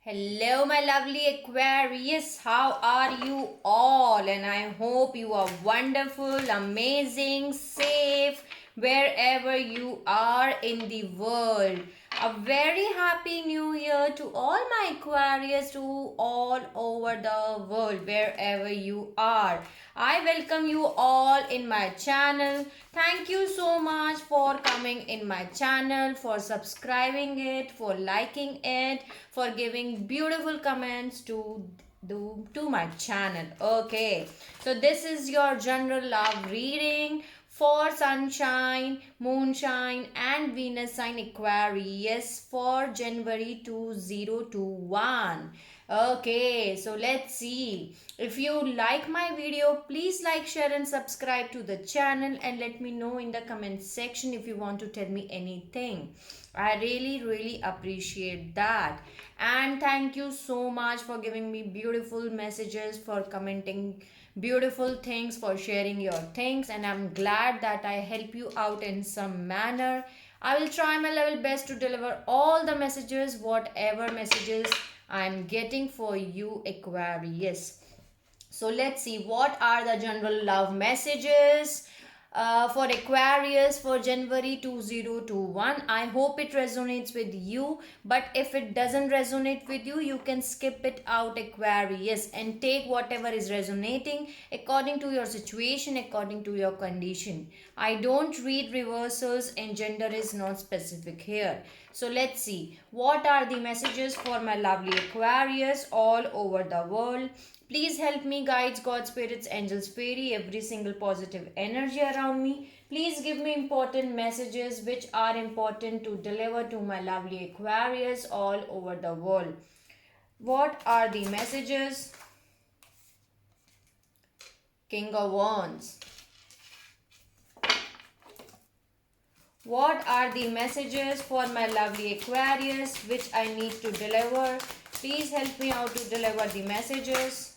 Hello, my lovely Aquarius. How are you all? And I hope you are wonderful, amazing, safe, wherever you are in the world. A very happy new year to all my Aquarius, to all over the world, wherever you are. I welcome you all in my channel. Thank you so much for coming in my channel, for subscribing it, for liking it, for giving beautiful comments to my channel. Okay, so this is your general love reading for sunshine, moonshine, and Venus sign Aquarius for January 2021. Okay, so let's see. If you like my video, please like, share, and subscribe to the channel, and let me know in the comment section if you want to tell me anything. I really appreciate that. And thank you so much for giving me beautiful messages, for commenting beautiful things, for sharing your things, and I'm glad that I help you out in some manner. I will try my level best to deliver all the messages, whatever messages I'm getting for you, Aquarius. So let's see what are the general love messages for Aquarius for January 2021. I hope it resonates with you, but if it doesn't resonate with you, you can skip it out, Aquarius, and take whatever is resonating according to your situation, according to your condition. I don't read reversals, and gender is not specific here. So let's see what are the messages for my lovely Aquarius all over the world. Please help me, guides, God, spirits, angels, fairy, every single positive energy around me. Please give me important messages which are important to deliver to my lovely Aquarius all over the world. What are the messages? King of Wands. What are the messages for my lovely Aquarius which I need to deliver? Please help me out to deliver the messages.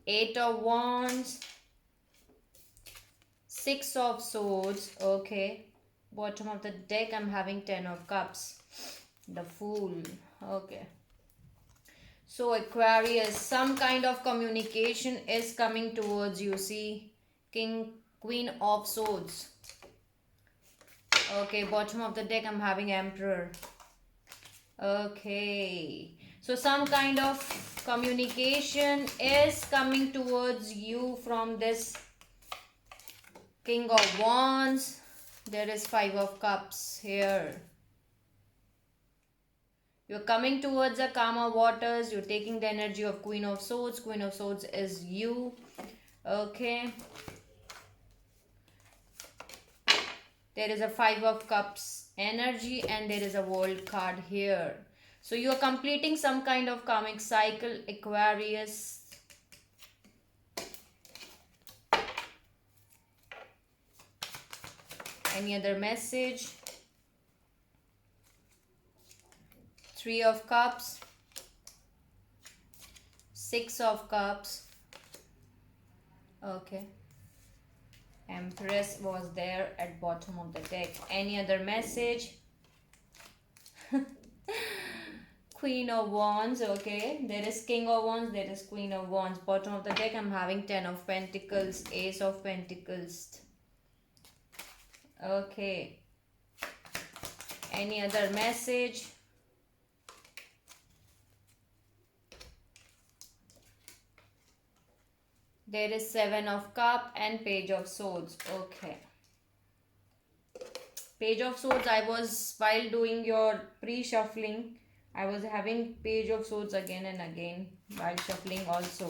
Eight of Wands, Six of Swords, okay. Bottom of the deck, I'm having Ten of Cups, the Fool, okay. So Aquarius, some kind of communication is coming towards you, see. Queen of Swords, okay. Bottom of the deck, I'm having Emperor, okay. So some kind of communication is coming towards you from this King of Wands. There is Five of Cups here. You're coming towards the calmer waters. You're taking the energy of Queen of Swords. Queen of Swords is you. Okay. There is a Five of Cups energy, and there is a World card here. So you are completing some kind of karmic cycle, Aquarius. Any other message? Three of Cups, Six of Cups, okay. Empress was there at bottom of the deck. Any other message? Queen of Wands, okay. There is King of Wands, there is Queen of Wands. Bottom of the deck, I'm having Ten of Pentacles, Ace of Pentacles. Okay. Any other message? There is Seven of Cups and Page of Swords. Okay. Page of Swords, I was, while doing your pre-shuffling, I was having Page of Swords again and again while shuffling also.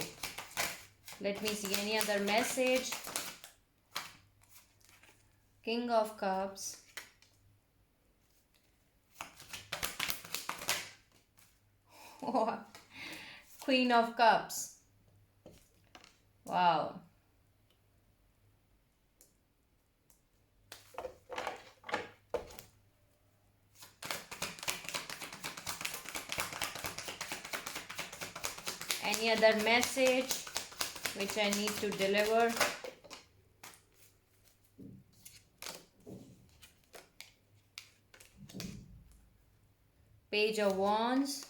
Let me see any other message. King of Cups. Queen of Cups. Wow. Any other message which I need to deliver? Page of Wands.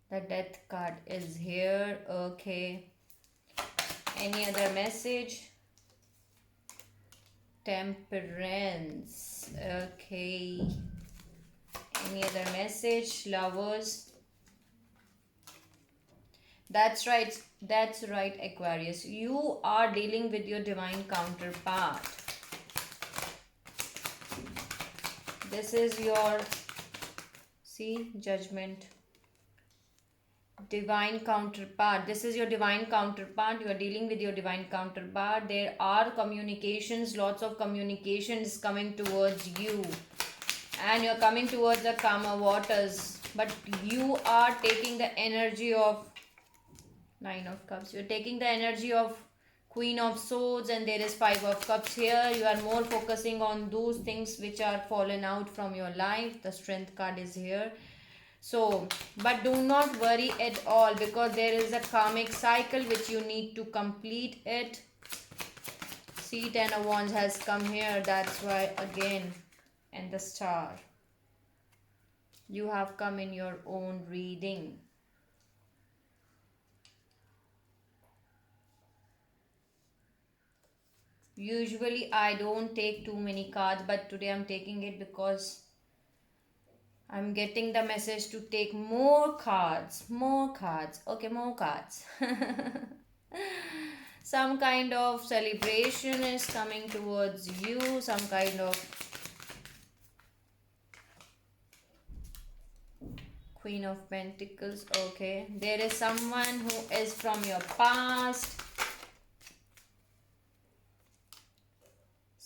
The Death card is here. Okay. Any other message? Temperance. Okay. Any other message, lovers? That's right. That's right, Aquarius. You are dealing with your divine counterpart. This is your, see, Judgment. Divine counterpart. This is your divine counterpart. You are dealing with your divine counterpart. There are communications, lots of communications coming towards you, and you're coming towards the calmer waters, but you are taking the energy of Nine of Cups. You're taking the energy of Queen of Swords, and there is Five of Cups here. You are more focusing on those things which are fallen out from your life. The Strength card is here. So, but do not worry at all, because there is a karmic cycle which you need to complete it. See, Ten of Wands has come here. That's why again, and the Star. You have come in your own reading. Usually I don't take too many cards, but today I'm taking it because I'm getting the message to take more cards. More cards. Okay, more cards. Some kind of celebration is coming towards you. Some kind of Queen of Pentacles. Okay. There is someone who is from your past.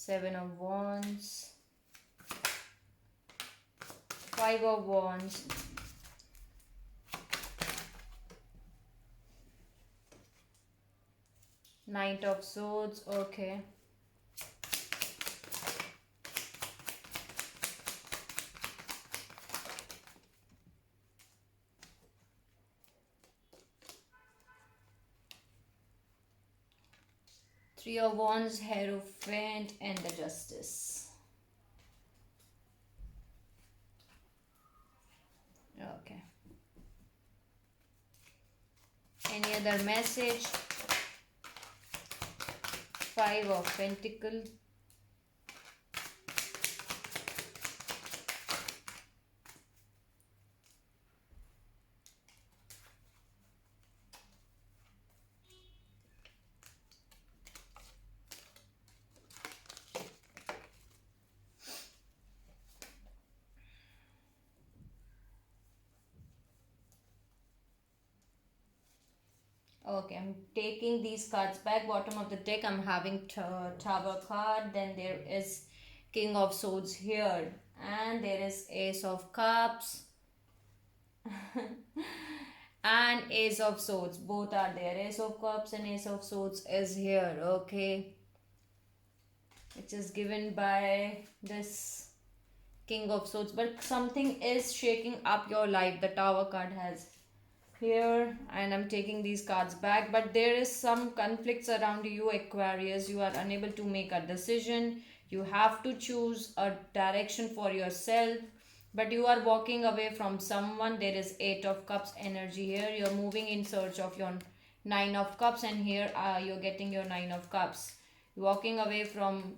Seven of Wands. Five of Wands. Knight of Swords. Okay. Three of Wands, Hierophant, and the Justice. Okay. Any other message? Five of Pentacles. Okay, I'm taking these cards back. Bottom of the deck, I'm having Tower card. Then there is King of Swords here. And there is Ace of Cups. And Ace of Swords. Both are there. Ace of Cups and Ace of Swords is here. Okay. Which is given by this King of Swords. But something is shaking up your life. The Tower card has here, and I'm taking these cards back, but there is some conflicts around you, Aquarius. You are unable to make a decision. You have to choose a direction for yourself, but you are walking away from someone. There is Eight of Cups energy here. You're moving in search of your Nine of Cups, and here you're getting your Nine of Cups. You're walking away from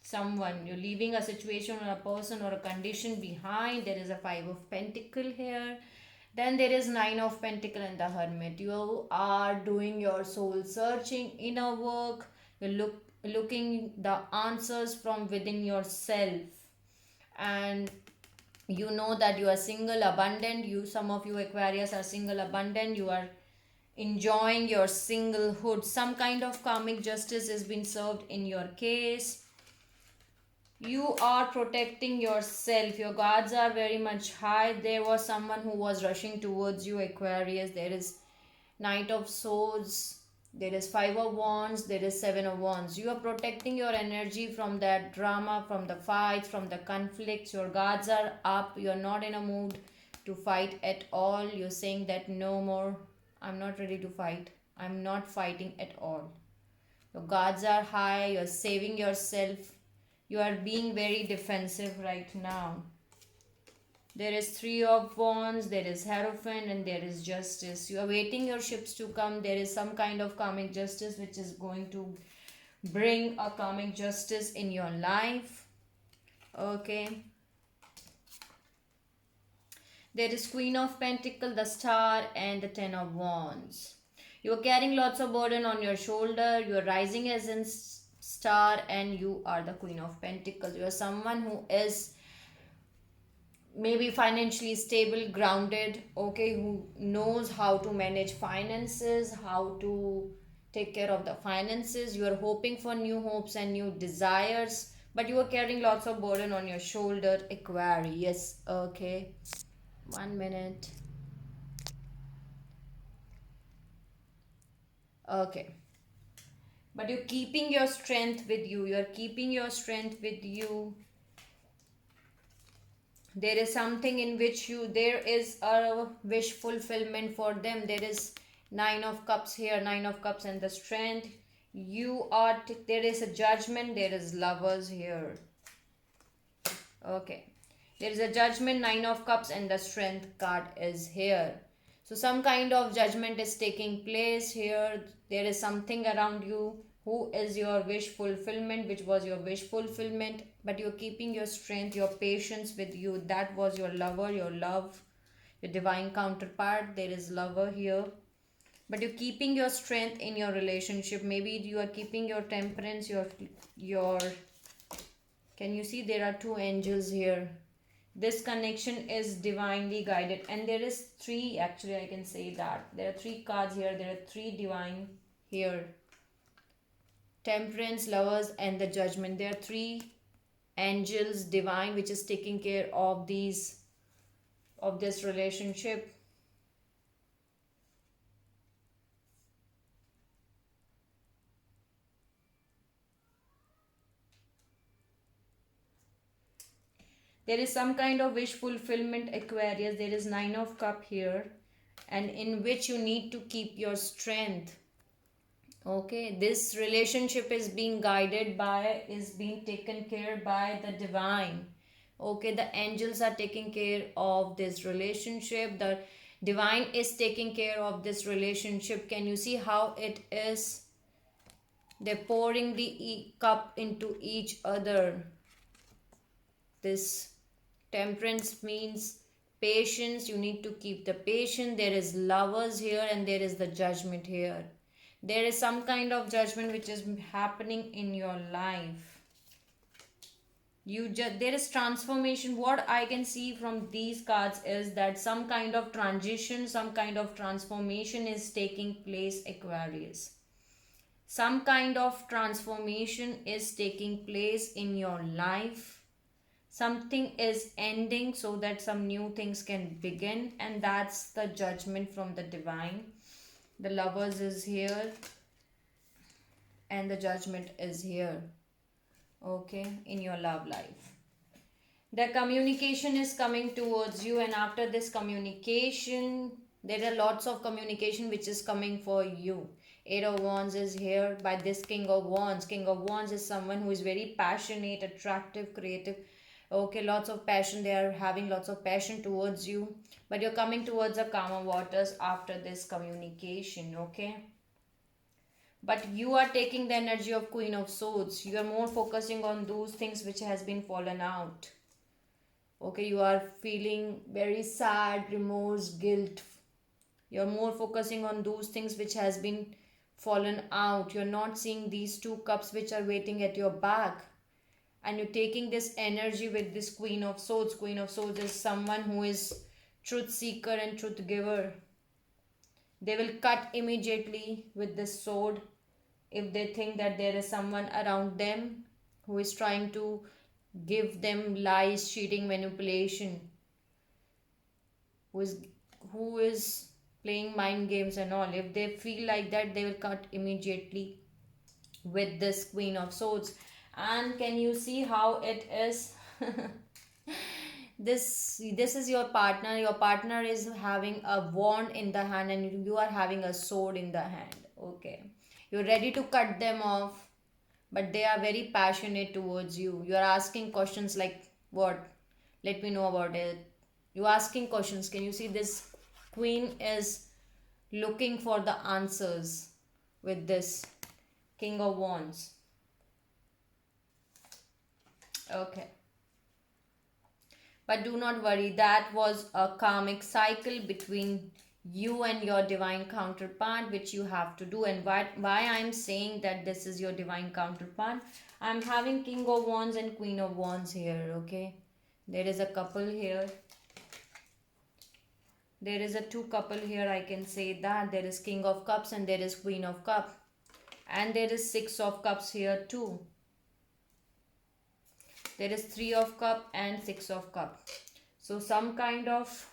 someone. You're leaving a situation or a person or a condition behind. There is a Five of Pentacle here. Then there is Nine of Pentacle and the Hermit. You are doing your soul searching, inner work. You're looking the answers from within yourself, and you know that you are single, abundant. Some of you Aquarius are single, abundant. You are enjoying your singlehood. Some kind of karmic justice has been served in your case. You are protecting yourself. Your guards are very much high. There was someone who was rushing towards you, Aquarius. There is Knight of Swords. There is Five of Wands. There is Seven of Wands. You are protecting your energy from that drama, from the fights, from the conflicts. Your guards are up. You are not in a mood to fight at all. You're saying that no more. I'm not ready to fight. I'm not fighting at all. Your guards are high. You're saving yourself. You are being very defensive right now. There is Three of Wands, there is Hierophant, and there is Justice. You are waiting your ships to come. There is some kind of karmic justice which is going to bring a karmic justice in your life. Okay. There is Queen of Pentacles, the Star, and the Ten of Wands. You are carrying lots of burden on your shoulder. You are rising as in Star, and you are the Queen of Pentacles. You are someone who is maybe financially stable, grounded, okay, who knows how to manage finances, how to take care of the finances. You are hoping for new hopes and new desires, but you are carrying lots of burden on your shoulder, Aquarius. Okay, 1 minute. Okay, but you're keeping your strength with you. You're keeping your strength with you. There is something in which there is a wish fulfillment for them. There is Nine of Cups here, Nine of Cups, and the Strength. There is a Judgment, there is Lovers here. Okay, there is a Judgment, Nine of Cups, and the Strength card is here. So some kind of judgment is taking place here. There is something around you who is your wish fulfillment, which was your wish fulfillment, but you're keeping your strength, your patience with you. That was your lover, your love, your divine counterpart. There is lover here, but you're keeping your strength in your relationship. Maybe you are keeping your temperance, your can you see there are two angels here? This connection is divinely guided, and there is three, actually I can say that there are three cards here. There are three divine here: Temperance, Lovers, and the Judgment. There are three angels divine which is taking care of this relationship. There is some kind of wish fulfillment, Aquarius. There is Nine of Cup here, and in which you need to keep your strength. Okay, this relationship is being taken care by the divine. Okay, the angels are taking care of this relationship. The divine is taking care of this relationship. Can you see how it is? They're pouring the cup into each other. This temperance means patience. You need to keep the patience. There is Lovers here, and there is the Judgment here. There is some kind of judgment which is happening in your life. There is transformation. What I can see from these cards is that some kind of transition, some kind of transformation is taking place, Aquarius. Some kind of transformation is taking place in your life. Something is ending so that some new things can begin, and that's the Judgment from the divine. The Lovers is here, and the Judgment is here. Okay, in your love life, the communication is coming towards you, and after this communication, there are lots of communication which is coming for you. Eight of Wands is here by this King of Wands. King of Wands is someone who is very passionate, attractive, creative. Okay, lots of passion. They are having lots of passion towards you, but you're coming towards the calmer waters after this communication. Okay, but you are taking the energy of Queen of Swords. You are more focusing on those things which has been fallen out. Okay, you are feeling very sad, remorse, guilt. You're more focusing on those things which has been fallen out. You're not seeing these two cups which are waiting at your back, and you're taking this energy with this Queen of Swords. Queen of Swords is someone who is truth seeker and truth giver. They will cut immediately with this sword if they think that there is someone around them who is trying to give them lies, cheating, manipulation, who is playing mind games and all. If they feel like that, they will cut immediately with this Queen of Swords. And can you see how it is? this is your partner. Your partner is having a wand in the hand, and you are having a sword in the hand. Okay, you're ready to cut them off. but they are very passionate towards you. You are asking questions like, what? Let me know about it. You asking questions. Can you see this queen is looking for the answers with this king of wands. Okay. But do not worry, that was a karmic cycle between you and your divine counterpart, which you have to do. And why I'm saying that this is your divine counterpart, I'm having king of wands and queen of wands here. Okay, there is a couple here. There is a two couple here. I can say that there is king of cups and there is queen of cup, and there is six of cups here too. There is three of cup and six of cup. So some kind of,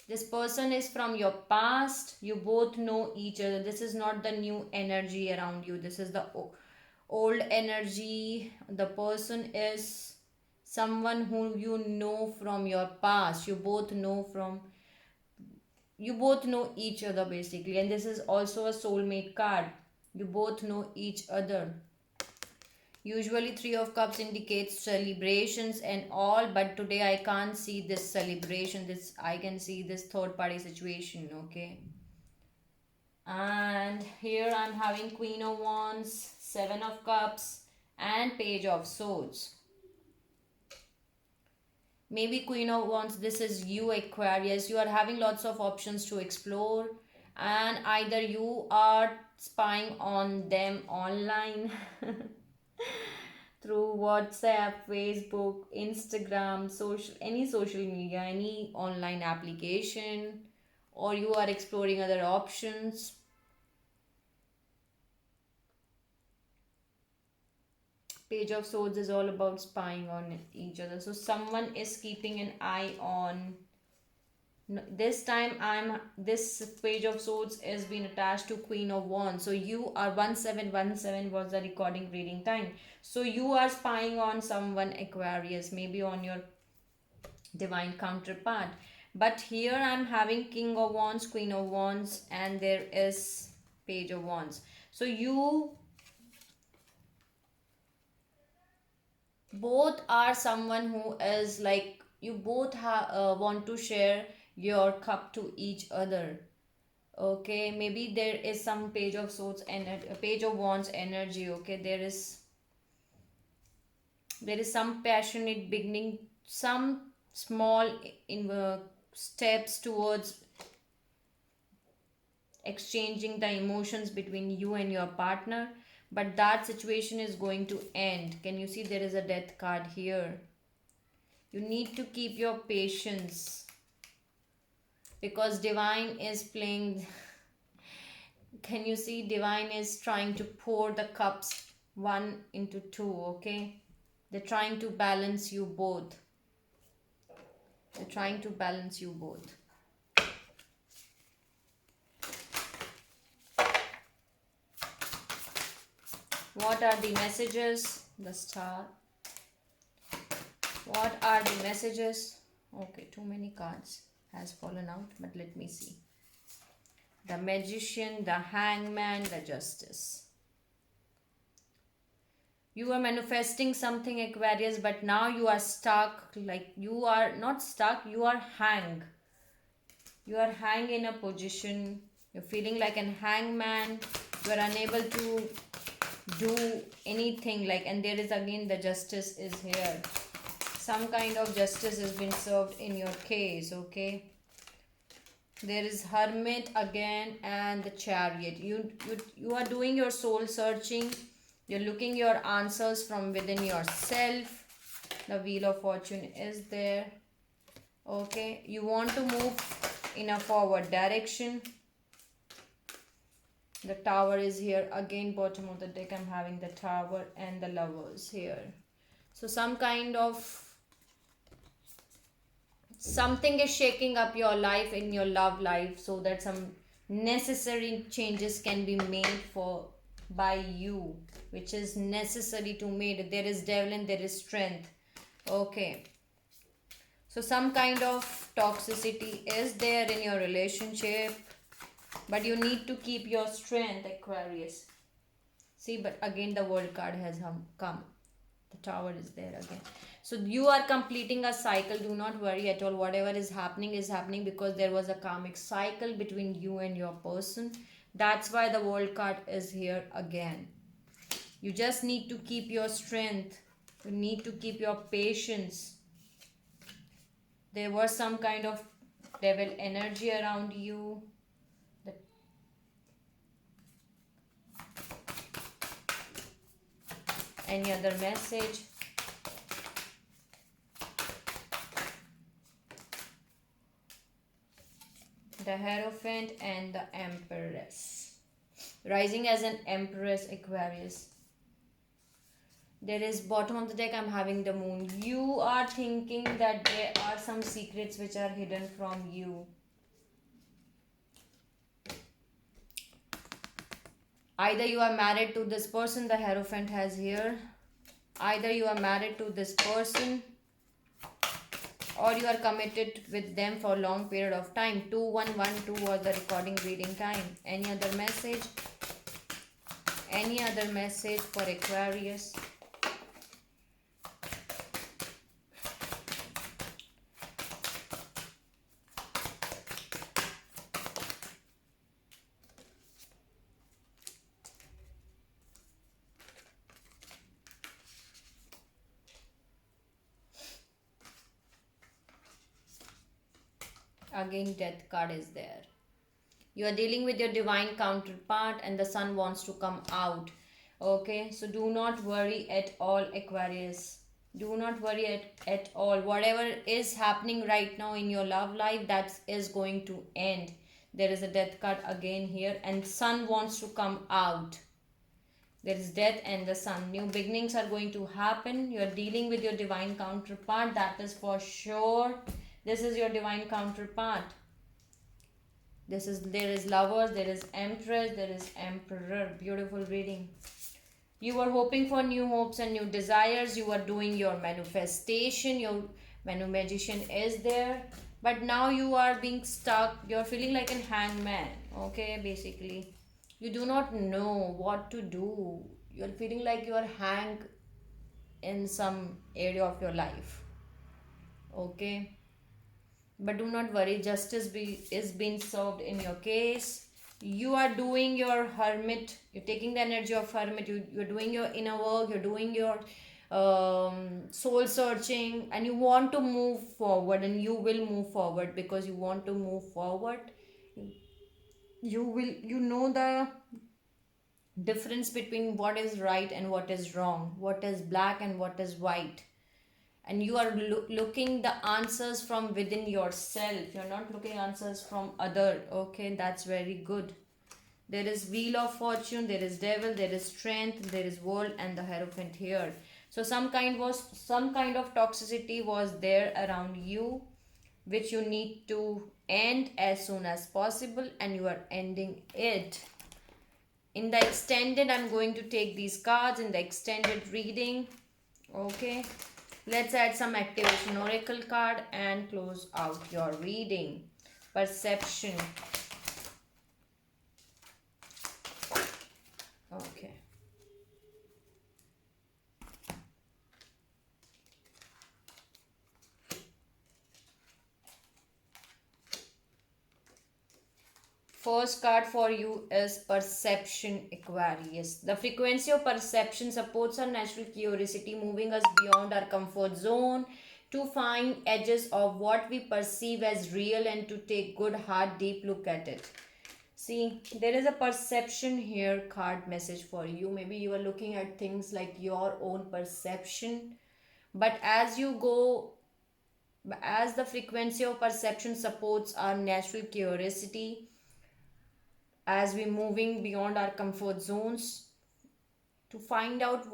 this person is from your past. You both know each other. This is not the new energy around you. This is the old energy. The person is someone who you know from your past. You both know each other basically. And this is also a soulmate card. You both know each other. Usually three of cups indicates celebrations and all, but today I can't see this celebration. This, I can see this third party situation. Okay, and here I'm having queen of wands, seven of cups, and page of swords. Maybe queen of wands, this is you, Aquarius. You are having lots of options to explore, and either you are spying on them online through WhatsApp, Facebook, Instagram, any social media, any online application, or you are exploring other options. Page of swords is all about spying on each other. So someone is keeping an eye on. This time this page of swords is being attached to queen of wands. So you are 1717 was the recording reading time. So you are spying on someone, Aquarius, maybe on your divine counterpart. But here I'm having king of wands, queen of wands, and there is page of wands. So you both are someone who is like, you both want to share your cup to each other. Okay, maybe there is some page of swords and a page of wands energy. Okay, there is some passionate beginning, some small in steps towards exchanging the emotions between you and your partner, but that situation is going to end. Can you see there is a death card here? You need to keep your patience because divine is playing. Can you see divine is trying to pour the cups one into two? Okay, they're trying to balance you both. They're trying to balance you both. What are the messages? The star. What are the messages? Okay, too many cards has fallen out, but let me see. The magician, the hangman, the justice. You are manifesting something, Aquarius, but now you are stuck. Like, you are not stuck, you are hang. You are hang in a position. You're feeling like an hangman. You are unable to do anything, like, and there is again the justice is here. Some kind of justice has been served in your case. Okay, there is hermit again and the chariot. You are doing your soul searching. You're looking your answers from within yourself. The wheel of fortune is there. Okay, you want to move in a forward direction. The tower is here again. Bottom of the deck I'm having the tower and the lovers here. So some kind of something is shaking up your life in your love life, so that some necessary changes can be made for by you, which is necessary to made. There is devil and there is strength. Okay, so some kind of toxicity is there in your relationship. But you need to keep your strength, Aquarius. See, but again the world card has come. The tower is there again. So you are completing a cycle. Do not worry at all. Whatever is happening because there was a karmic cycle between you and your person. That's why the world card is here again. You just need to keep your strength. You need to keep your patience. There was some kind of devil energy around you. Any other message? The Hierophant and the Empress. Rising as an Empress, Aquarius. There is bottom of the deck, I'm having the Moon. You are thinking that there are some secrets which are hidden from you. Either you are married to this person, the Hierophant has here. Either you are married to this person or you are committed with them for a long period of time. 2112 was the recording reading time. Any other message? Any other message for Aquarius? Again, Death card is there. You are dealing with your divine counterpart and the sun wants to come out. Okay, so do not worry at all, Aquarius. Do not worry at all. Whatever is happening right now in your love life, that is going to end. There is a death card again here and sun wants to come out. There is death and the sun. New beginnings are going to happen. You are dealing with your divine counterpart, that is for sure. This is your divine counterpart. There is lovers, there is Empress, there is Emperor. Beautiful reading. You are hoping for new hopes and new desires. You are doing your manifestation. Your Magician is there. But now you are being stuck. You're feeling like a hangman. Okay, basically. You do not know what to do. You're feeling like you are hanged in some area of your life. Okay. But do not worry, justice is being served in your case. You are doing your hermit. You're taking the energy of hermit. You're doing your inner work. You're doing your soul searching. And you want to move forward. And you will move forward because you want to move forward. You know the difference between what is right and what is wrong. What is black and what is white. And you are looking the answers from within yourself. You're not looking answers from other. Okay, that's very good. There is Wheel of Fortune, there is Devil, there is Strength, there is World, and the Hierophant here. So some kind of toxicity was there around you, which you need to end as soon as possible, and you are ending it. In the extended, I'm going to take these cards in the extended reading. Okay. Let's add some activation oracle card and close out your reading. Perception. Okay. First card for you is Perception, Aquarius. The frequency of perception supports our natural curiosity, moving us beyond our comfort zone to find edges of what we perceive as real and to take good, hard, deep look at it. See, there is a perception here card message for you. Maybe you are looking at things like your own perception. But as the frequency of perception supports our natural curiosity, as we're moving beyond our comfort zones to find out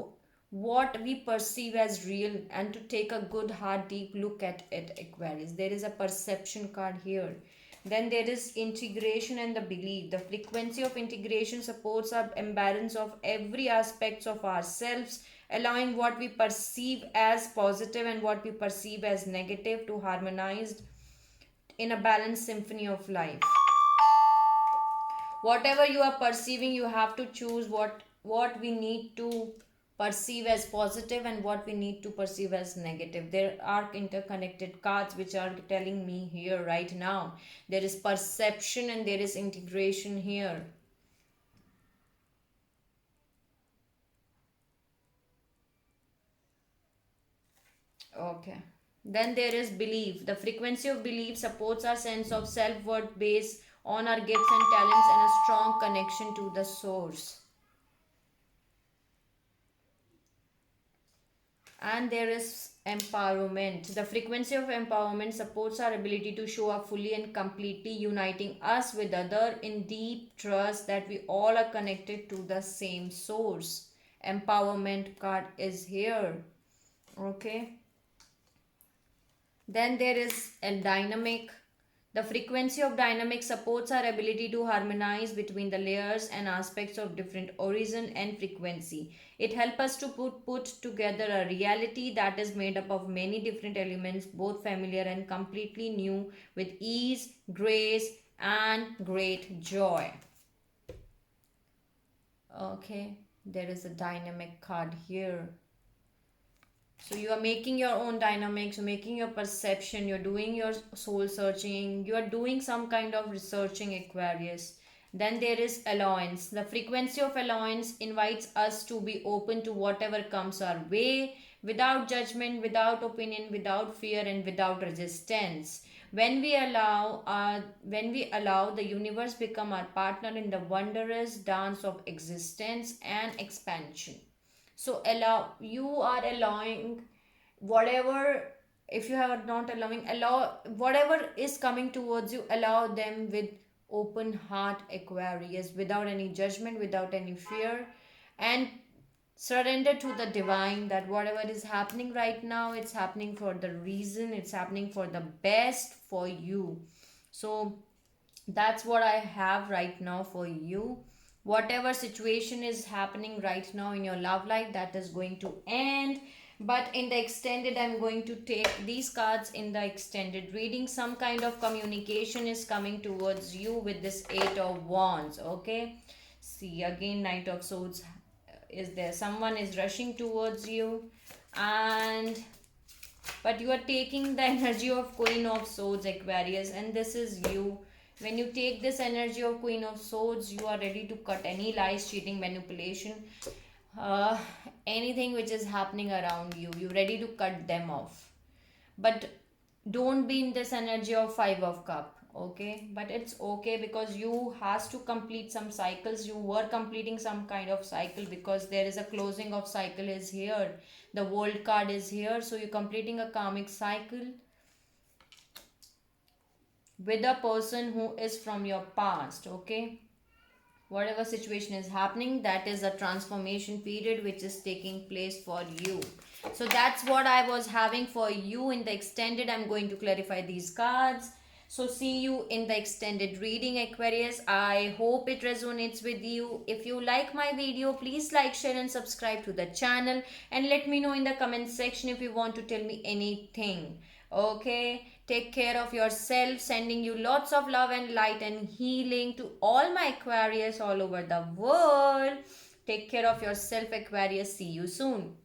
what we perceive as real and to take a good hard deep look at it, Aquarius. There is a perception card here. Then there is integration and the belief. The frequency of integration supports our imbalance of every aspects of ourselves, allowing what we perceive as positive and what we perceive as negative to harmonize in a balanced symphony of life. whatever you are perceiving, you have to choose what we need to perceive as positive and what we need to perceive as negative. There are interconnected cards which are telling me here right now. There is perception and there is integration here. Okay. Then there is belief. The frequency of belief supports our sense of self-worth based on our gifts and talents and a strong connection to the source. And there is empowerment. The frequency of empowerment supports our ability to show up fully and completely, uniting us with other in deep trust that we all are connected to the same source. Empowerment card is here. Okay. Then there is a dynamic. The frequency of dynamic supports our ability to harmonize between the layers and aspects of different origin and frequency. It helps us to put together a reality that is made up of many different elements, both familiar and completely new, with ease, grace, and great joy. Okay, there is a dynamic card here. So you are making your own dynamics, you're making your perception, you're doing your soul searching, you are doing some kind of researching, Aquarius. Then there is allowance. The frequency of allowance invites us to be open to whatever comes our way, without judgment, without opinion, without fear, and without resistance. When we allow the universe become our partner in the wondrous dance of existence and expansion. So allow, you are allowing whatever. If you are not allowing, allow whatever is coming towards you, allow them with open heart, Aquarius, without any judgment, without any fear, and surrender to the divine that whatever is happening right now, it's happening for the reason, it's happening for the best for you. So that's what I have right now for you. Whatever situation is happening right now in your love life, that is going to end. But in the extended, I'm going to take these cards in the extended reading. Some kind of communication is coming towards you with this Eight of Wands. Okay, see again, Knight of Swords is there. Someone is rushing towards you, and but you are taking the energy of Queen of Swords, Aquarius, and this is you. When you take this energy of Queen of Swords, you are ready to cut any lies, cheating, manipulation, uh, anything which is happening around you. You're ready to cut them off. But don't be in this energy of Five of Cup. Okay, but it's okay because you has to complete some cycles. You were completing some kind of cycle because there is a closing of cycle is here. The World card is here, so you're completing a karmic cycle with a person who is from your past. Okay, whatever situation is happening, that is a transformation period which is taking place for you. So that's what I was having for you in the extended. I'm going to clarify these cards. So see you in the extended reading, Aquarius. I hope it resonates with you. If you like my video, please like, share and subscribe to the channel, and let me know in the comment section if you want to tell me anything. Okay, take care of yourself. Sending you lots of love and light and healing to all my Aquarius all over the world. Take care of yourself, Aquarius. See you soon.